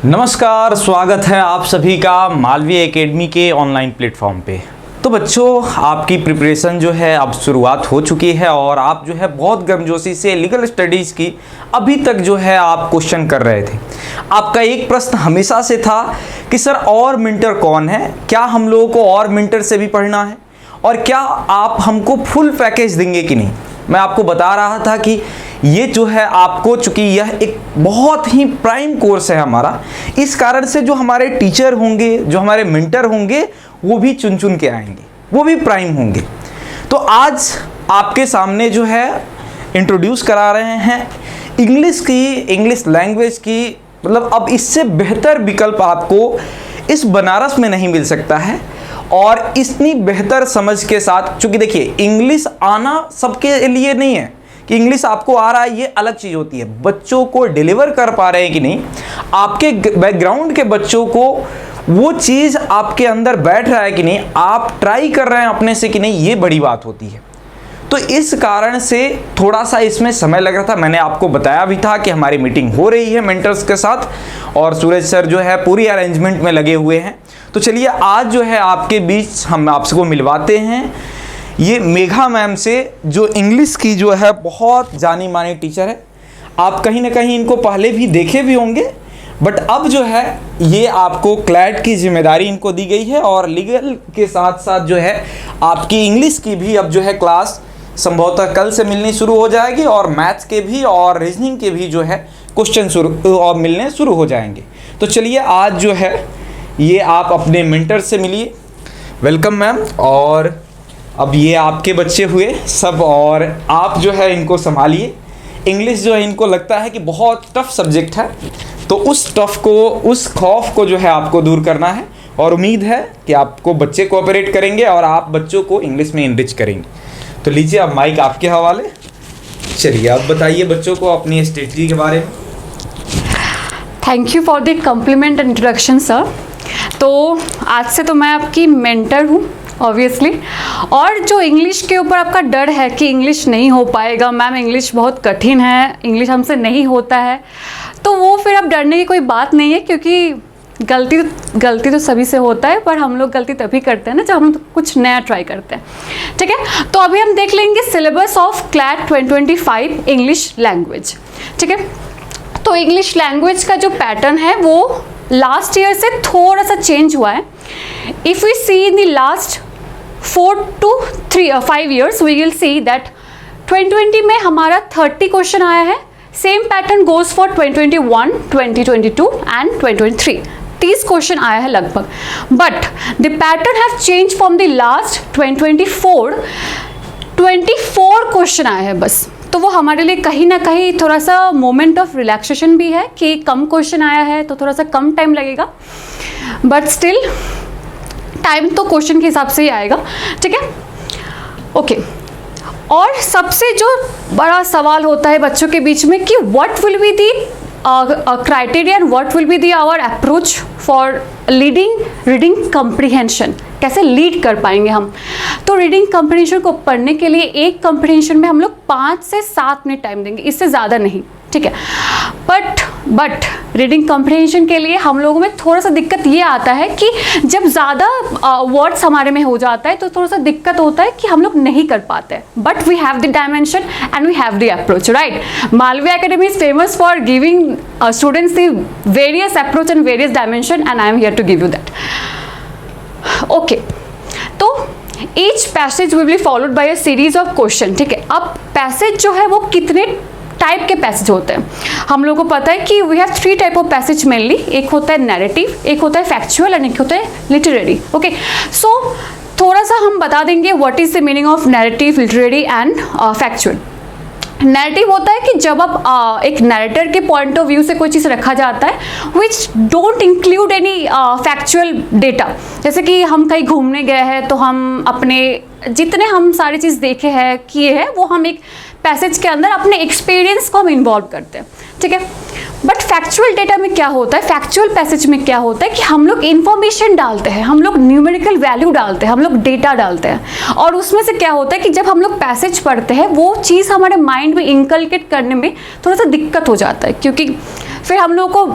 नमस्कार, स्वागत है आप सभी का मालवीय एकेडमी के ऑनलाइन प्लेटफॉर्म पे। तो बच्चों, आपकी प्रिपरेशन जो है अब शुरुआत हो चुकी है और आप जो है बहुत गर्मजोशी से लीगल स्टडीज़ की अभी तक जो है आप क्वेश्चन कर रहे थे। आपका एक प्रश्न हमेशा से था कि सर और मिंटर कौन है, क्या हम लोगों को और मिंटर से भी पढ़ना है और क्या आप हमको फुल पैकेज देंगे कि नहीं। मैं आपको बता रहा था कि ये जो है आपको, चूँकि यह एक बहुत ही प्राइम कोर्स है हमारा, इस कारण से जो हमारे टीचर होंगे, जो हमारे मेंटर होंगे, वो भी चुन चुन के आएंगे, वो भी प्राइम होंगे। तो आज आपके सामने जो है इंट्रोड्यूस करा रहे हैं इंग्लिश लैंग्वेज की, मतलब अब इससे बेहतर विकल्प आपको इस बनारस में नहीं मिल सकता है। और इतनी बेहतर समझ के साथ, चूँकि देखिए इंग्लिश आना सबके लिए नहीं है कि इंग्लिश आपको आ रहा है, ये अलग चीज़ होती है। बच्चों को डिलीवर कर पा रहे हैं कि नहीं, आपके बैकग्राउंड के बच्चों को वो चीज़ आपके अंदर बैठ रहा है कि नहीं, आप ट्राई कर रहे हैं अपने से कि नहीं, ये बड़ी बात होती है। तो इस कारण से थोड़ा सा इसमें समय लग रहा था। मैंने आपको बताया भी था कि हमारी मीटिंग हो रही है मेंटर्स के साथ और सूरज सर जो है पूरी अरेंजमेंट में लगे हुए हैं। तो चलिए आज जो है आपके बीच हम आपको मिलवाते हैं ये मेघा मैम से, जो इंग्लिश की जो है बहुत जानी मानी टीचर है। आप कहीं ना कहीं इनको पहले भी देखे भी होंगे, बट अब जो है ये आपको क्लैट की जिम्मेदारी इनको दी गई है और लीगल के साथ साथ जो है आपकी इंग्लिश की भी अब जो है क्लास संभवतः कल से मिलनी शुरू हो जाएगी और मैथ्स के भी और रीजनिंग के भी जो है क्वेश्चन मिलने शुरू हो जाएंगे। तो चलिए आज जो है ये आप अपने मेंटर से मिलिए। Welcome ma'am. और अब ये आपके बच्चे हुए सब और आप जो है इनको संभालिए। इंग्लिश जो है इनको लगता है कि बहुत टफ सब्जेक्ट है, तो उस टफ को, उस खौफ को जो है आपको दूर करना है और उम्मीद है कि आपको बच्चे कोऑपरेट करेंगे और आप बच्चों को इंग्लिश में इनरिच करेंगे। तो लीजिए अब माइक आपके हवाले। चलिए अब बताइए बच्चों को अपनी स्ट्रेटजी के बारे में। Thank you for the complement introduction sir. तो आज से तो मैं आपकी मेंटर हूँ ऑब्वियसली, और जो इंग्लिश के ऊपर आपका डर है कि इंग्लिश नहीं हो पाएगा, मैम इंग्लिश बहुत कठिन है, इंग्लिश हमसे नहीं होता है, तो वो फिर अब डरने की कोई बात नहीं है, क्योंकि गलती तो सभी से होता है, पर हम लोग गलती तभी करते हैं ना जब हम कुछ नया ट्राई करते हैं। ठीक है, तो अभी हम देख लेंगे syllabus of CLAT 2025 English language. ठीक है, तो इंग्लिश लैंग्वेज का जो पैटर्न है वो लास्ट ईयर से थोड़ा सा चेंज हुआ है। If we see in the last 4 to 5 years, we will see that 2020 में हमारा 30 क्वेश्चन आया है। Same pattern goes for 2021, 2022 and 2023। 30 question आया है लगभग, but the pattern have change from the last 2024। 24 question आया है बस। तो वो हमारे लिए कहीं ना कहीं थोड़ा सा मोमेंट ऑफ रिलैक्सेशन भी है कि कम क्वेश्चन आया है तो थोड़ा सा कम टाइम लगेगा, बट स्टिल टाइम तो क्वेश्चन के हिसाब से ही आएगा। ठीक है, ओके। और सबसे जो बड़ा सवाल होता है बच्चों के बीच में कि what will be the criteria and what will be the our approach for reading comprehension, कैसे लीड कर पाएंगे हम। तो रीडिंग कम्प्रीहेंशन को पढ़ने के लिए एक कम्प्रीहेंशन में हम लोग 5 से 7 मिनट टाइम देंगे, इससे ज़्यादा नहीं। ठीक है, बट रीडिंग कम्प्रीहेंशन के लिए हम लोगों में थोड़ा सा दिक्कत ये आता है कि जब ज़्यादा वर्ड्स हमारे में हो जाता है तो थोड़ा सा दिक्कत होता है कि हम लोग नहीं कर पाते। But we have the dimension and we have the approach, right. Malviya academy is famous for giving students the various approach and various dimension, and I am here to give you that. Okay, तो each passage will be followed by a series of question. ठीक है, अब passage जो है वो कितने type के passage होते हैं हम लोगों को पता है कि we have 3 type of passage mainly. एक होता है नैरेटिव, एक होता है फैक्चुअल एंड एक होता है लिटरेरी। ओके, सो थोड़ा सा हम बता देंगे what is the meaning of narrative, literary and factual. Narrative होता है कि जब आप एक नैरेटर के पॉइंट ऑफ व्यू से कोई चीज़ रखा जाता है which don't include any factual data. जैसे कि हम कहीं घूमने गए हैं तो हम अपने जितने हम सारी चीज़ देखे हैं, किए हैं, वो हम एक पैसेज के अंदर अपने एक्सपीरियंस को हम इन्वॉल्व करते हैं। ठीक है, बट फैक्चुअल डेटा में क्या होता है, फैक्चुअल पैसेज में क्या होता है कि हम लोग इन्फॉर्मेशन डालते हैं, हम लोग न्यूमेरिकल वैल्यू डालते हैं, हम लोग डेटा डालते हैं, और उसमें से क्या होता है कि जब हम लोग पैसेज पढ़ते हैं वो चीज़ हमारे माइंड में इंकलकेट करने में थोड़ा सा दिक्कत हो जाता है, क्योंकि फिर हम लोग को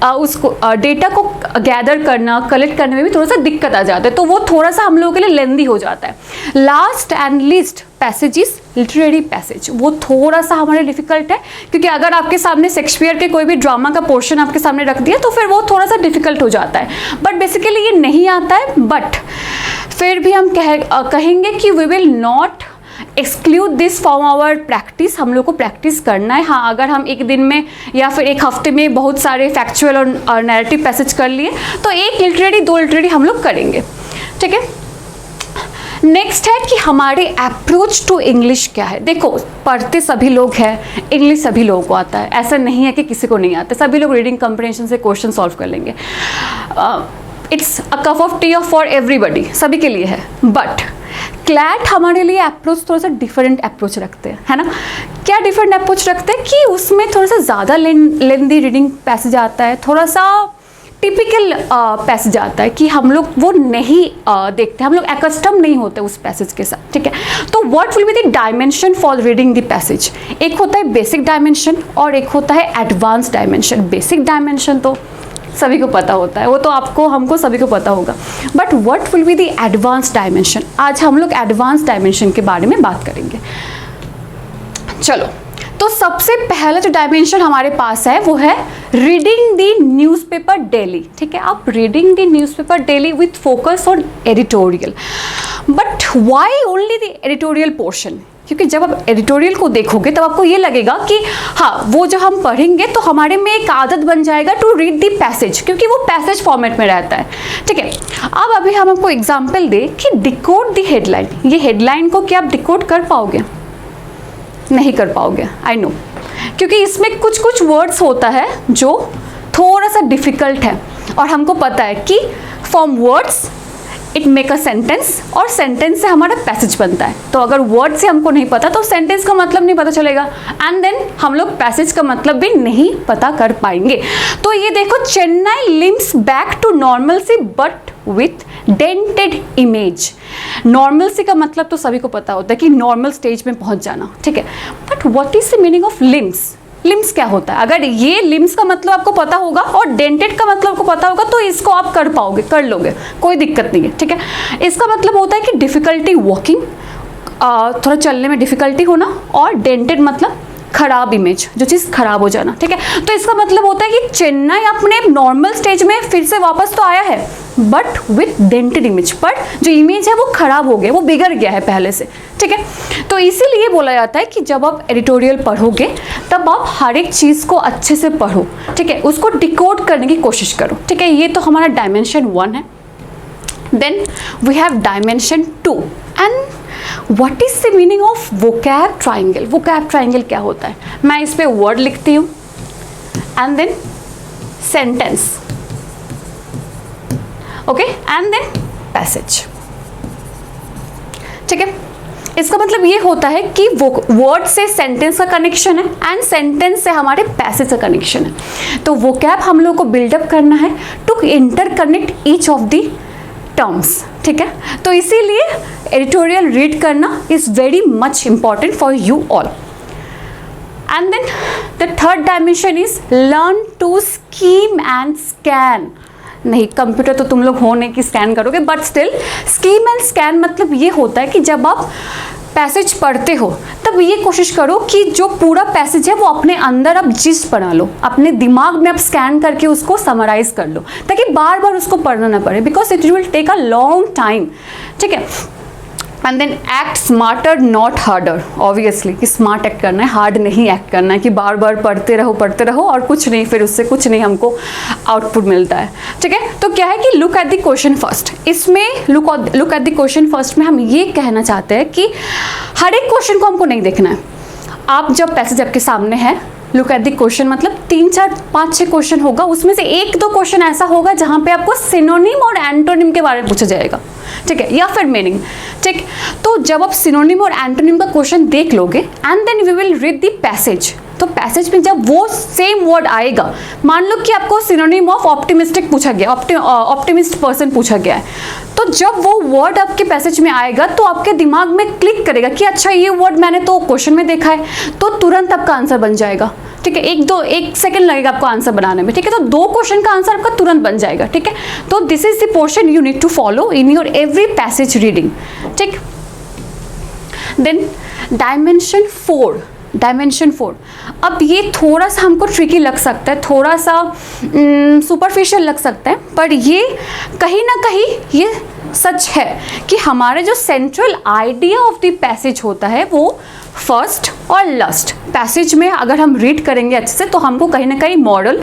उसको डेटा को गैदर करना, कलेक्ट करने में भी थोड़ा सा दिक्कत आ जाता है, तो वो थोड़ा सा हम लोगों के लिए लेंदी हो जाता है। Last and least passage is literary passage, वो थोड़ा सा हमारे डिफिकल्ट है, क्योंकि अगर आपके सामने शेक्सपियर के कोई भी ड्रामा का पोर्शन आपके सामने रख दिया तो फिर वो थोड़ा सा डिफिकल्ट हो जाता है। बट बेसिकली ये नहीं आता है, बट फिर भी हम कहेंगे कि we will not exclude this from our practice, हम लोग को प्रैक्टिस करना है। हाँ, अगर हम एक दिन में या फिर एक हफ्ते में बहुत सारे फैक्चुअल और नैरेटिव पैसेज कर लिए तो एक लिटरेरी 2 लिटरेरी हम लोग करेंगे, ठीक है। नेक्स्ट है कि हमारे अप्रोच टू इंग्लिश क्या है। देखो, पढ़ते सभी लोग हैं, इंग्लिश सभी लोगों को आता है, ऐसा नहीं है कि किसी को नहीं आता, सभी लोग रीडिंग कम्प्रिहेंशन से क्वेश्चन सॉल्व कर लेंगे। It's a cup of T for everybody, सभी के लिए है। बट क्लैट हमारे लिए अप्रोच थोड़ा सा डिफरेंट अप्रोच रखते हैं, है ना। क्या डिफरेंट अप्रोच रखते हैं कि उसमें थोड़ा सा ज़्यादा लेंदी रीडिंग पैसेज आता है, थोड़ा सा टिपिकल पैसेज आता है कि हम लोग वो नहीं देखते, हम लोग एकस्टम नहीं होते उस पैसेज के साथ, ठीक है। तो what will be the dimension for reading the passage? एक होता है बेसिक डायमेंशन और एक होता है एडवांस डायमेंशन। बेसिक डायमेंशन तो सभी को पता होता है, वो तो आपको, हमको, सभी को पता होगा। But what will be the advance dimension? आज हम लोग एडवांस डायमेंशन के बारे में बात करेंगे। चलो, तो सबसे पहला जो डायमेंशन हमारे पास है वो है रीडिंग द न्यूज़पेपर डेली, ठीक है। आप reading the newspaper daily with focus on editorial. But why only the editorial portion? क्योंकि जब आप एडिटोरियल को देखोगे तब आपको ये लगेगा कि हाँ, वो जो हम पढ़ेंगे तो हमारे में एक आदत बन जाएगा टू रीड द पैसेज, क्योंकि वो पैसेज फॉर्मेट में रहता है, ठीक है। अब अभी हम आपको एग्जाम्पल दें कि डिकोड द हेडलाइन। ये हेडलाइन को क्या आप डिकोड कर पाओगे? नहीं कर पाओगे, आई नो, क्योंकि इसमें कुछ कुछ वर्ड्स होता है जो थोड़ा सा डिफिकल्ट है, और हमको पता है कि from words it make a sentence, और सेंटेंस से हमारा पैसेज बनता है। तो अगर वर्ड से हमको नहीं पता तो सेंटेंस का मतलब नहीं पता चलेगा, एंड देन हम लोग पैसेज का मतलब भी नहीं पता कर पाएंगे। तो ये देखो, Chennai limps back to normalcy but with dented image. Normalcy का मतलब तो सभी को पता होता है कि नॉर्मल स्टेज में पहुंच जाना, ठीक है। But what is the meaning of limbs? Limbs क्या होता है? अगर ये लिम्स का मतलब आपको पता होगा और डेंटेड का मतलब आपको पता होगा तो इसको आप कर पाओगे, कर लोगे, कोई दिक्कत नहीं है, ठीक है। इसका मतलब होता है कि डिफ़िकल्टी वॉकिंग, थोड़ा चलने में डिफ़िकल्टी होना, और डेंटेड मतलब खराब इमेज, जो चीज़ खराब हो जाना, ठीक है। तो इसका मतलब होता है कि चेन्नई अपने नॉर्मल स्टेज में फिर से वापस तो आया है, बट विथ डेंटेड इमेज, पर जो इमेज है वो खराब हो गया, वो बिगड़ गया है पहले से, ठीक है। तो इसीलिए बोला जाता है कि जब आप एडिटोरियल पढ़ोगे तब आप हर एक चीज़ को अच्छे से पढ़ो, ठीक है, उसको डिकोड करने की कोशिश करो, ठीक है। ये तो हमारा डायमेंशन 1 है। Then we have dimension 2, and what is the meaning of vocab triangle? Vocab triangle क्या होता है? मैं इस पे वर्ड लिखती हूँ and then sentence, okay, and then passage, ठीक है। इसका मतलब ये होता है कि वो वर्ड से सेंटेंस का कनेक्शन है एंड सेंटेंस से हमारे पैसेज का कनेक्शन है। तो वोकैब हम लोग को बिल्डअप करना है to interconnect each of the terms, ठीक है। तो इसीलिए एडिटोरियल रीड करना is very much important for you all. And then the third dimension is learn to skim and scan. नहीं, कंप्यूटर तो तुम लोग हो नहीं कि स्कैन करोगे, but still skim and scan मतलब ये होता है कि जब आप पैसेज पढ़ते हो तब ये कोशिश करो कि जो पूरा पैसेज है वो अपने अंदर आप जिस्ट बना लो, अपने दिमाग में आप स्कैन करके उसको समराइज कर लो, ताकि बार बार उसको पढ़ना ना पड़े, because it will take a long time, ठीक है। And then act smarter not harder. Obviously कि स्मार्ट एक्ट करना है, हार्ड नहीं एक्ट करना है कि बार बार पढ़ते रहो और कुछ नहीं, फिर उससे कुछ नहीं हमको आउटपुट मिलता है, ठीक है। तो क्या है कि look at the question first. इसमें look at the question first में हम ये कहना चाहते हैं कि हर एक क्वेश्चन को हमको नहीं देखना है। आप जब पैसेज आपके सामने है, लुक एट द क्वेश्चन मतलब 3, 4, 5, 6 क्वेश्चन होगा, उसमें से 1-2 क्वेश्चन ऐसा होगा जहाँ पे आपको सिनोनिम और एंटोनिम के बारे में पूछा जाएगा, ठीक है, या फिर मीनिंग, ठीक। तो जब आप सिनोनिम और एंटोनिम का क्वेश्चन देख लोगे and then we will read the passage, तो पैसेज में जब वो सेम वर्ड आएगा, मान लो कि आपको सिनोनिम ऑफ ऑप्टिमिस्टिक पूछा गया, ऑप्टिमिस्ट पर्सन पूछा गया है, तो जब वो वर्ड आपके पैसेज में आएगा तो आपके दिमाग में क्लिक करेगा कि अच्छा ये वर्ड मैंने तो क्वेश्चन में देखा है, तो तुरंत आपका आंसर बन जाएगा। ठीक है, एक सेकंड लगेगा आपको आंसर बनाने में। ठीक है, तो 2 क्वेश्चन का आंसर आपका तुरंत बन जाएगा। ठीक है, तो this is the portion you need to follow in your every passage reading. ठीक, देन डायमेंशन 4, अब ये थोड़ा सा हमको ट्रिकी लग सकता है, थोड़ा सा सुपरफिशियल लग सकता है, पर ये कहीं ना कहीं ये सच है कि हमारे जो central idea of the passage होता है वो फर्स्ट और लास्ट पैसेज में अगर हम रीड करेंगे अच्छे से तो हमको कहीं ना कहीं मॉडल,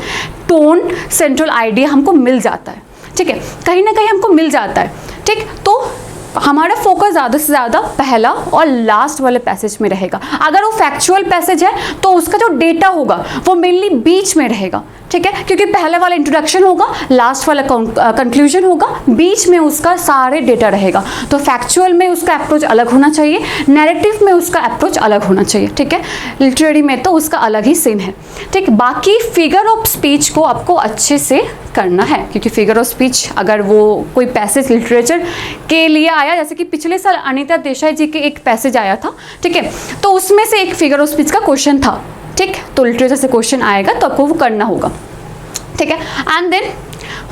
टोन, सेंट्रल आइडिया हमको मिल जाता है। ठीक है, कहीं ना कहीं हमको मिल जाता है। ठीक, तो हमारा फोकस ज़्यादा से ज़्यादा पहला और लास्ट वाले पैसेज में रहेगा। अगर वो फैक्चुअल पैसेज है तो उसका जो डेटा होगा वो मेनली बीच में रहेगा। ठीक है, क्योंकि पहले वाला इंट्रोडक्शन होगा, लास्ट वाला कंक्लूजन होगा, बीच में उसका सारे डेटा रहेगा। तो फैक्चुअल में उसका अप्रोच अलग होना चाहिए, नैरेटिव में उसका अप्रोच अलग होना चाहिए। ठीक है, लिटरेरी में तो उसका अलग ही सीन है। ठीक, बाकी फिगर ऑफ स्पीच को आपको अच्छे से करना है, क्योंकि फिगर ऑफ स्पीच अगर वो कोई पैसेज लिटरेचर के लिए आया, जैसे कि पिछले साल अनीता देसाई जी के एक पैसेज आया था। ठीक है, तो उसमें से एक फिगर ऑफ स्पीच का क्वेश्चन था। ठीक, तो लिटरेचर से क्वेश्चन आएगा तो आपको वो करना होगा। ठीक है, and then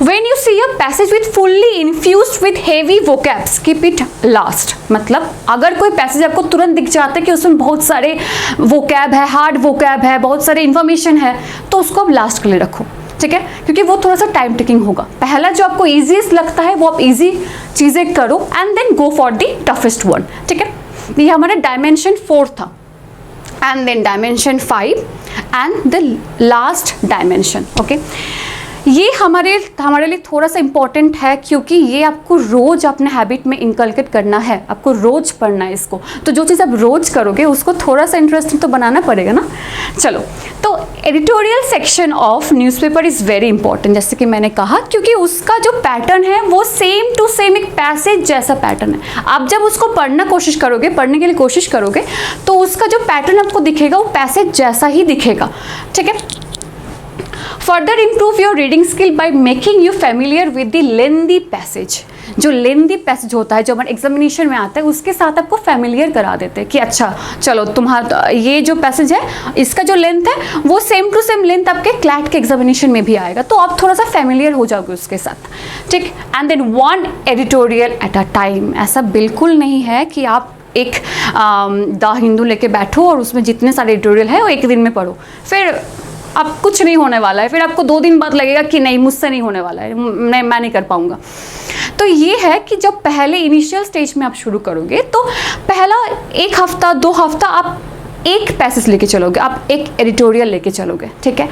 when you see a passage with fully infused with heavy vocabs, keep it last। मतलब अगर कोई पैसेज आपको तुरंत दिख जाता है कि उसमें बहुत सारे vocab है, हार्ड vocab है, बहुत सारे इंफॉर्मेशन है, तो उसको आप लास्ट के लिए रखो। ठीक है, क्योंकि वो थोड़ा सा टाइम टेकिंग होगा। पहला जो आपको ईजीएस्ट लगता है वो आप ईजी चीज़ें करो and then go for the toughest one. ठीक है, ये हमारा डायमेंशन 4 था, and then dimension 5 and the last dimension. Okay, ये हमारे लिए थोड़ा सा इम्पॉर्टेंट है, क्योंकि ये आपको रोज़ अपने हैबिट में इनकलकेट करना है, आपको रोज़ पढ़ना है इसको। तो जो चीज़ आप रोज़ करोगे उसको थोड़ा सा इंटरेस्टिंग तो बनाना पड़ेगा ना। चलो, तो editorial section of newspaper is very important, जैसे कि मैंने कहा, क्योंकि उसका जो पैटर्न है वो सेम टू सेम एक पैसेज जैसा पैटर्न है। आप जब उसको पढ़ने के लिए कोशिश करोगे तो उसका जो पैटर्न आपको दिखेगा वो पैसेज जैसा ही दिखेगा। ठीक है, further improve your reading skill by making you familiar with the lengthy passage. जो लेंदी पैसेज होता है, जो हमारे एग्जामिनेशन में आता है, उसके साथ आपको फेमिलियर करा देते हैं कि अच्छा चलो तुम्हारा ये जो पैसेज है इसका जो लेंथ है वो सेम टू सेम लेंथ आपके क्लैट के एग्जामिनेशन में भी आएगा, तो आप थोड़ा सा फेमिलियर हो जाओगे उसके साथ। ठीक, and then 1 editorial at a time. ऐसा बिल्कुल नहीं है कि आप एक द हिंदू लेके बैठो और उसमें जितने सारे एडिटोरियल है वो एक दिन में पढ़ो, फिर अब कुछ नहीं होने वाला है, फिर आपको 2 दिन बाद लगेगा कि नहीं मुझसे नहीं होने वाला है, मैं नहीं कर पाऊँगा। तो ये है कि जब पहले इनिशियल स्टेज में आप शुरू करोगे तो पहला 1 हफ्ता 2 हफ्ता आप एक पैसेज लेके चलोगे, आप एक एडिटोरियल लेके चलोगे। ठीक है,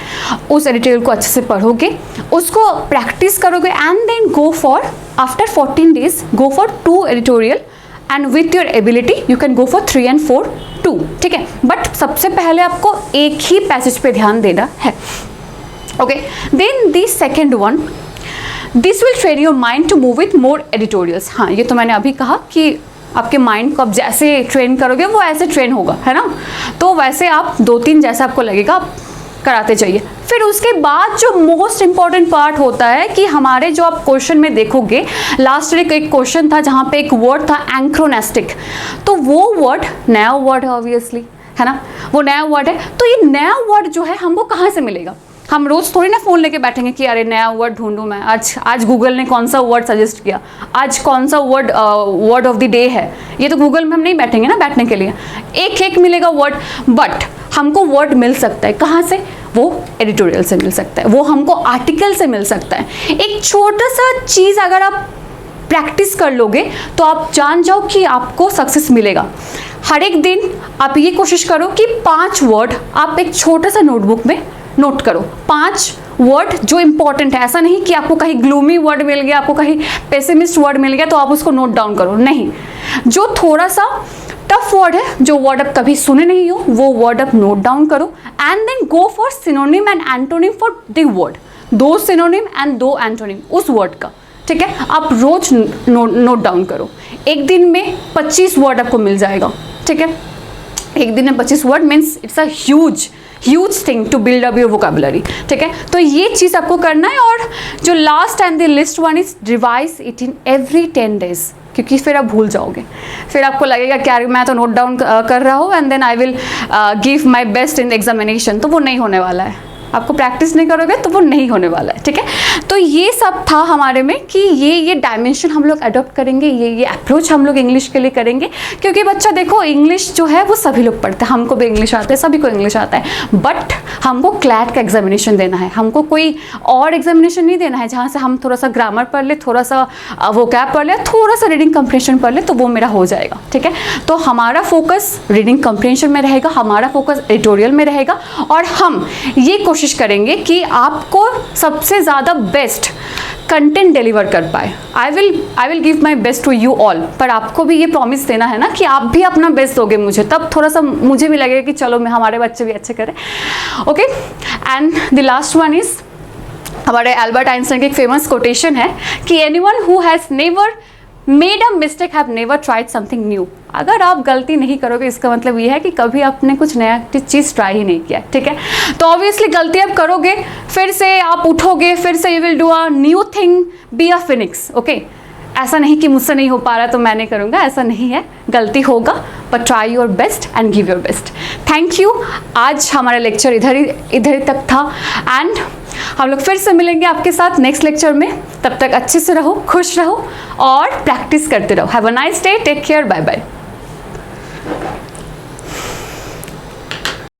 उस एडिटोरियल को अच्छे से पढ़ोगे, उसको प्रैक्टिस करोगे, and then go for after 14 days go for 2 editorial, and with your ability you can go for 3 and 4 2। ठीक है, बट सबसे पहले आपको एक ही पैसेज पे ध्यान देना है। Okay, then the second one, this will train your mind to move with more editorials. हाँ, ये तो मैंने अभी कहा कि आपके माइंड को आप जैसे ट्रेन करोगे वो ऐसे ट्रेन होगा, है ना। तो वैसे आप 2-3 जैसा आपको लगेगा आप कराते जाइए। फिर उसके बाद जो मोस्ट इंपॉर्टेंट पार्ट होता है कि हमारे जो आप क्वेश्चन में देखोगे, लास्ट वीक एक क्वेश्चन था जहाँ पे एक वर्ड था एंक्रोनेस्टिक, तो वो वर्ड नया वर्ड है ऑब्वियसली, है ना, वो नया वर्ड है। तो ये नया वर्ड जो है हमको कहाँ से मिलेगा? हम रोज़ थोड़ी ना फ़ोन लेके बैठेंगे कि अरे नया वर्ड ढूंढूं मैं, आज गूगल ने कौन सा वर्ड सजेस्ट किया, आज कौन सा वर्ड ऑफ द डे है, ये तो गूगल में हम नहीं बैठेंगे ना बैठने के लिए, एक मिलेगा वर्ड। बट हमको वर्ड मिल सकता है कहाँ से? वो एडिटोरियल से मिल सकता है, वो हमको आर्टिकल से मिल सकता है। एक छोटा सा चीज़ अगर आप प्रैक्टिस कर लोगे तो आप जान जाओ कि आपको सक्सेस मिलेगा। हर एक दिन आप ये कोशिश करो कि 5 वर्ड आप एक छोटा सा नोटबुक में नोट करो, 5 वर्ड जो इंपॉर्टेंट है। ऐसा नहीं कि आपको कहीं ग्लूमी वर्ड मिल गया, आपको कहीं पेसिमिस्ट वर्ड मिल गया तो आप उसको नोट डाउन करो, नहीं। जो थोड़ा सा टफ वर्ड है, जो वर्ड आप कभी सुने नहीं हो, वो वर्ड आप नोट डाउन करो, and then go for synonym and antonym for the word. 2 synonym and 2 antonym उस वर्ड का। ठीक है, आप रोज नोट डाउन करो। एक दिन में 25 वर्ड आपको मिल जाएगा। ठीक है, एक दिन में 25 word means it's a huge huge thing to build up your vocabulary, ठीक है। तो ये चीज़ आपको करना है। और जो last and the list one is revise it in every 10 days, क्योंकि फिर आप भूल जाओगे, फिर आपको लगेगा कि यार मैं तो नोट डाउन कर रहा हूँ and then I will give my best in examination, तो वो नहीं होने वाला है। आपको प्रैक्टिस नहीं करोगे तो वो नहीं होने वाला है, ठीक है। तो ये सब था हमारे में कि ये डायमेंशन हम लोग अडॉप्ट करेंगे, ये अप्रोच हम लोग इंग्लिश के लिए करेंगे। क्योंकि बच्चा देखो, इंग्लिश जो है वो सभी लोग पढ़ते हैं, हमको भी इंग्लिश आता है, सभी को इंग्लिश आता है, बट हमको क्लैट का एग्जामिनेशन देना है, हमको कोई और एग्जामिनेशन नहीं देना है जहाँ से हम थोड़ा सा ग्रामर पढ़ ले, थोड़ा सा वोकैब पढ़ ले, थोड़ा सा रीडिंग कम्प्रीहेंशन पढ़ ले, तो वो मेरा हो जाएगा, ठीक है। तो हमारा फोकस रीडिंग कम्प्रीहेंशन में रहेगा, हमारा फोकस एडिटोरियल में रहेगा, और हम ये कोशिश करेंगे कि आपको सबसे ज़्यादा बेस्ट कंटेंट डिलीवर कर पाए। I will give my best to you all, पर आपको भी ये प्रॉमिस देना है ना कि आप भी अपना बेस्ट दोगे मुझे, तब थोड़ा सा मुझे भी लगेगा कि चलो मैं हमारे बच्चे भी अच्छे करें, okay. And the last one is, हमारे एल्बर्ट आइंस्टाइन की एक फेमस कोटेशन है कि anyone who has never made a mistake have never tried something new. अगर आप गलती नहीं करोगे इसका मतलब ये है कि कभी आपने कुछ नया चीज़ ट्राई ही नहीं किया, ठीक है। तो ऑब्वियसली गलती आप करोगे, फिर से आप उठोगे, फिर से you will do a new thing, be a Phoenix, okay. ऐसा नहीं कि मुझसे नहीं हो पा रहा तो मैं नहीं करूँगा, ऐसा नहीं है, गलती होगा, but try your best and give your best. Thank you. आज हमारा लेक्चर इधर तक था एंड हम लोग फिर से मिलेंगे आपके साथ नेक्स्ट लेक्चर में। तब तक अच्छे से रहो, खुश रहो और प्रैक्टिस करते रहो। Have a nice day, take care, bye bye.